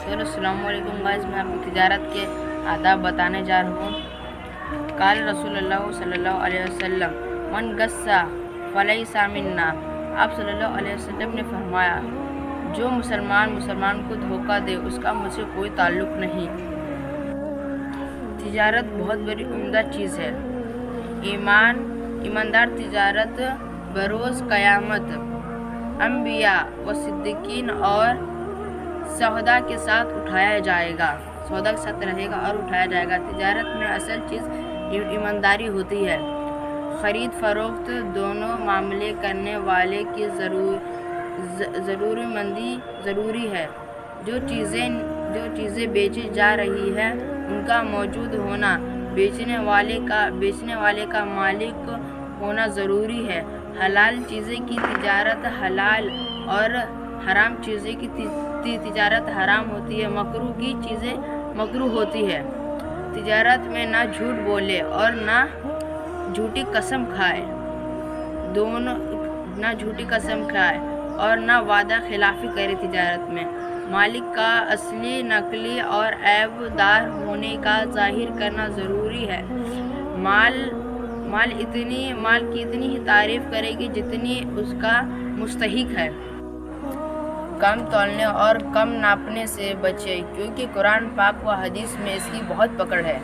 तो अस्सलाम वालेकुम गाइस, मैं आपको तिजारत के आदाब बताने जा रहा हूँ। काल रसूलुल्लाह सल्लल्लाहु अलैहि वसल्लम मन गस्सा फलैसा मिन्ना। आप सल्लल्लाहु अलैहि वसल्लम ने फरमाया, जो मुसलमान को धोखा दे उसका मुझसे कोई ताल्लुक़ नहीं। तिजारत बहुत बड़ी उम्दा चीज़ है। ईमानदार तिजारत बरोज़ क़यामत अंबिया व सिद्दीकीन और सौदा के साथ उठाया जाएगा, सौदा के साथ रहेगा और उठाया जाएगा। तिजारत में असल चीज़ ईमानदारी होती है। ख़रीद फरोख्त दोनों मामले करने वाले की ज़रूरतमंदी ज़रूरी है। जो चीज़ें बेची जा रही है उनका मौजूद होना, बेचने वाले का मालिक होना ज़रूरी है। हलाल चीज़ें की तिजारत हलाल और हराम चीज़ें की तिजारत हराम होती है। मकरूह की चीज़ें मकरूह होती है। तिजारत में ना झूठ बोले और ना झूठी कसम खाए, और ना वादा खिलाफ़ी करे। तिजारत में मालिक का असली, नकली और ऐबदार होने का ज़ाहिर करना ज़रूरी है। माल की इतनी ही तारीफ़ करेगी जितनी उसका मुस्तहिक है। कम तौलने और कम नापने से बचे, क्योंकि कुरान पाक व हदीस में इसकी बहुत पकड़ है।